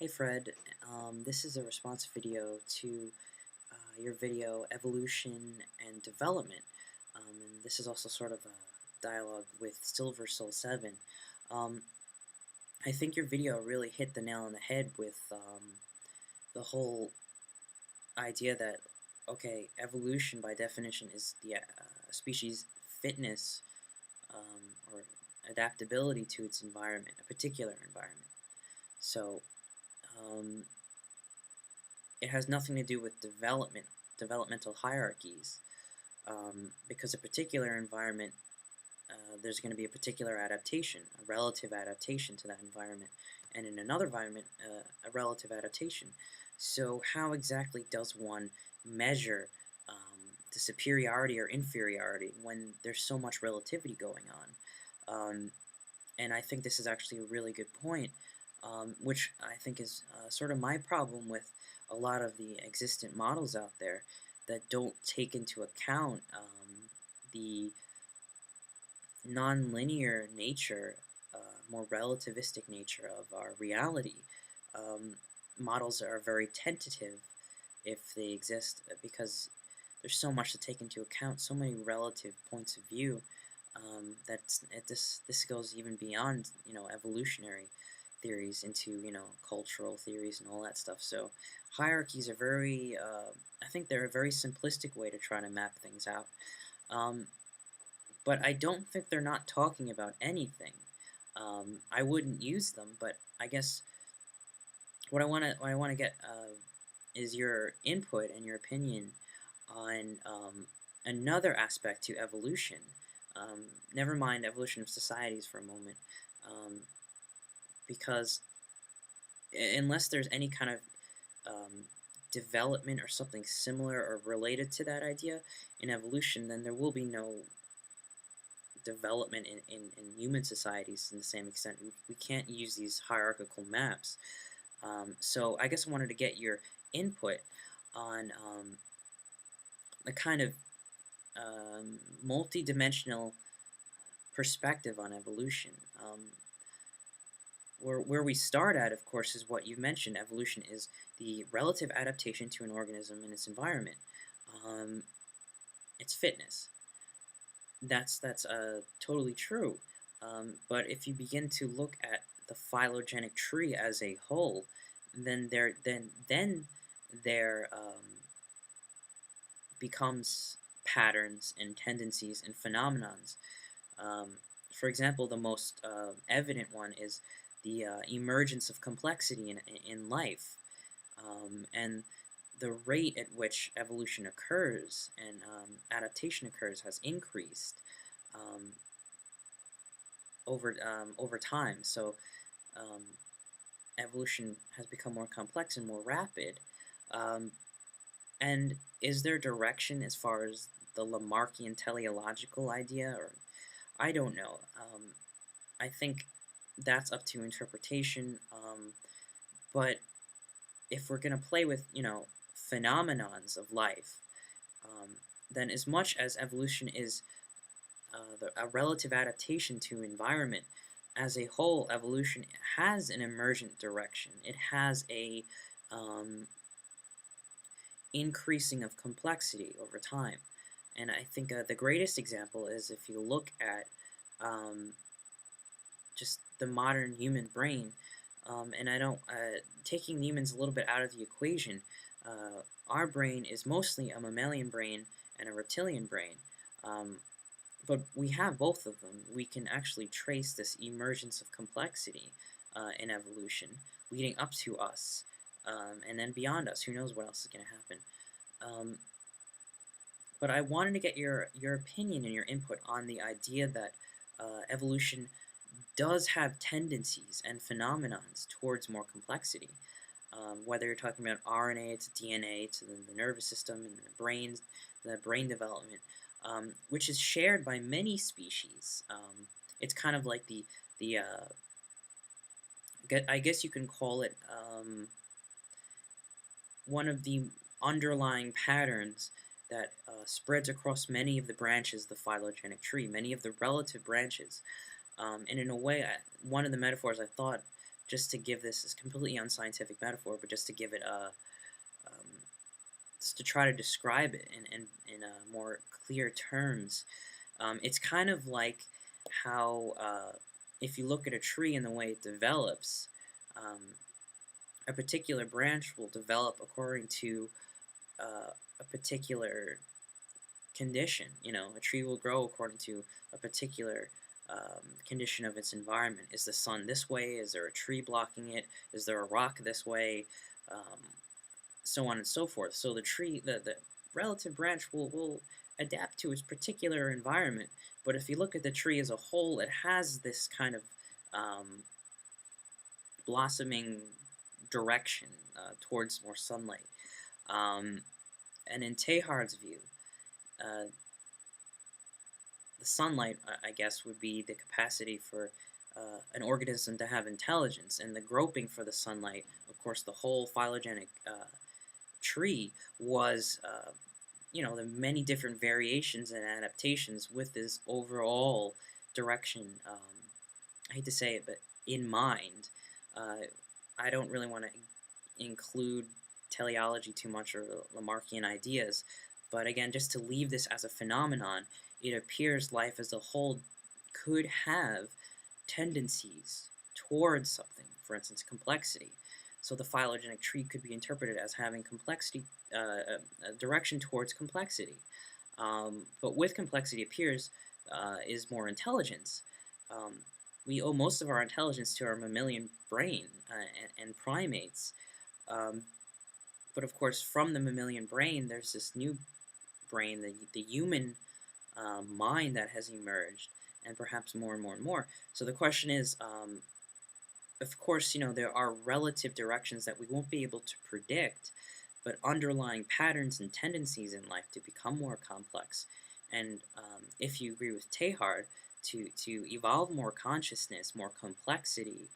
Hey Fred, this is a response video to your video Evolution and Development, and this is also sort of a dialogue with Silver Soul 7. Um, I think your video really hit the nail on the head with the whole idea that, okay, evolution by definition is the species' fitness or adaptability to its environment, a particular environment. So, um, it has nothing to do with developmental hierarchies, because a particular environment, there's going to be a particular adaptation, a relative adaptation to that environment, and in another environment, a relative adaptation. So how exactly does one measure the superiority or inferiority when there's so much relativity going on? And I think this is actually a really good point, which I think is sort of my problem with a lot of the existent models out there that don't take into account the nonlinear nature, more relativistic nature of our reality. Um, Models are very tentative if they exist because there's so much to take into account, so many relative points of view. This goes even beyond evolutionary theories into cultural theories and all that stuff. So hierarchies are very I think they're a very simplistic way to try to map things out. Um, but I don't think they're not talking about anything. I wouldn't use them, but I guess what I want to get is your input and your opinion on another aspect to evolution. Never mind evolution of societies for a moment, um, because unless there's any kind of um, development or something similar or related to that idea in evolution, then there will be no development in human societies in the same extent. We can't use these hierarchical maps. So I guess I wanted to get your input on the kind of multi-dimensional perspective on evolution. Where we start at, of course, is what you mentioned. Evolution is the relative adaptation to an organism and its environment. Um, its fitness. That's totally true. But if you begin to look at the phylogenetic tree as a whole, then there becomes patterns and tendencies and phenomenons. For example, the most evident one is the emergence of complexity in life, and the rate at which evolution occurs and adaptation occurs has increased um, over time. So um, evolution has become more complex and more rapid. Um, and is there direction as far as the Lamarckian teleological idea? Or I don't know. I think that's up to interpretation. But if we're going to play with, phenomenons of life, um, then as much as evolution is a relative adaptation to environment, as a whole, evolution has an emergent direction. It has a increasing of complexity over time. And I think the greatest example is if you look at just the modern human brain, and I don't taking humans a little bit out of the equation. Our brain is mostly a mammalian brain and a reptilian brain, but we have both of them. We can actually trace this emergence of complexity in evolution, leading up to us, and then beyond us. Who knows what else is going to happen? But I wanted to get your opinion and your input on the idea that evolution does have tendencies and phenomenons towards more complexity. Whether you're talking about RNA to DNA to the nervous system and the brain development, which is shared by many species. It's kind of like the I guess you can call it one of the underlying patterns that spreads across many of the branches of the phylogenetic tree, many of the relative branches. And in a way, one of the metaphors I thought just to give this completely unscientific metaphor, but just to give it a just to try to describe it in more clear terms. It's kind of like how if you look at a tree and the way it develops, a particular branch will develop according to a particular condition. You know, a tree will grow according to a particular condition of its environment. Is the sun this way? Is there a tree blocking it? Is there a rock this way? So on and so forth. So the tree, the relative branch will adapt to its particular environment. But if you look at the tree as a whole, it has this kind of blossoming direction towards more sunlight. And in Teilhard's view, the sunlight, I guess, would be the capacity for an organism to have intelligence, and the groping for the sunlight, of course, the whole phylogenetic tree was, the many different variations and adaptations with this overall direction. I hate to say it, but in mind. I don't really want to include teleology too much or Lamarckian ideas, but again, just to leave this as a phenomenon, it appears life as a whole could have tendencies towards something, for instance, complexity. So the phylogenetic tree could be interpreted as having complexity, a direction towards complexity. But with complexity appears is more intelligence. We owe most of our intelligence to our mammalian brain and primates. But of course, from the mammalian brain, there's this new brain, the human mind that has emerged, and perhaps more and more and more. So the question is, of course, there are relative directions that we won't be able to predict, but underlying patterns and tendencies in life to become more complex. And if you agree with Teilhard, to evolve more consciousness, more complexity,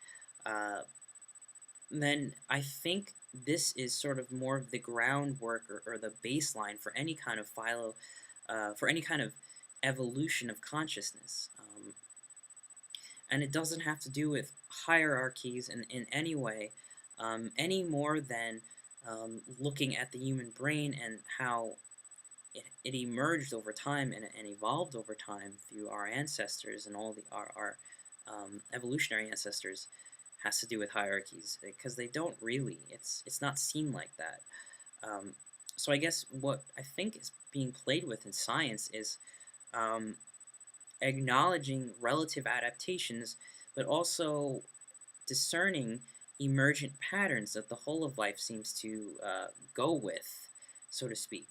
then I think this is sort of more of the groundwork or the baseline for any kind of for any kind of evolution of consciousness. And it doesn't have to do with hierarchies in any way, any more than looking at the human brain and how it emerged over time and evolved over time through our ancestors and all our evolutionary ancestors has to do with hierarchies, because they don't really. It's not seen like that. So I guess what I think is being played with in science is acknowledging relative adaptations, but also discerning emergent patterns that the whole of life seems to go with, so to speak.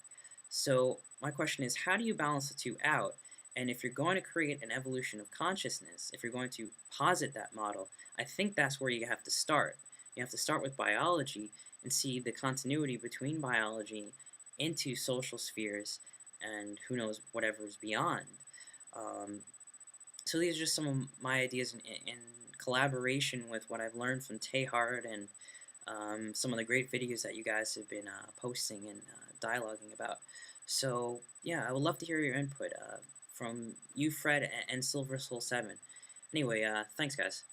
So my question is, how do you balance the two out? And if you're going to create an evolution of consciousness, if you're going to posit that model, I think that's where you have to start. You have to start with biology and see the continuity between biology into social spheres and who knows whatever's beyond. So these are just some of my ideas in collaboration with what I've learned from Teilhard and some of the great videos that you guys have been posting and dialoguing about. So yeah, I would love to hear your input from you, Fred, and Silver Soul 7. Anyway, thanks guys.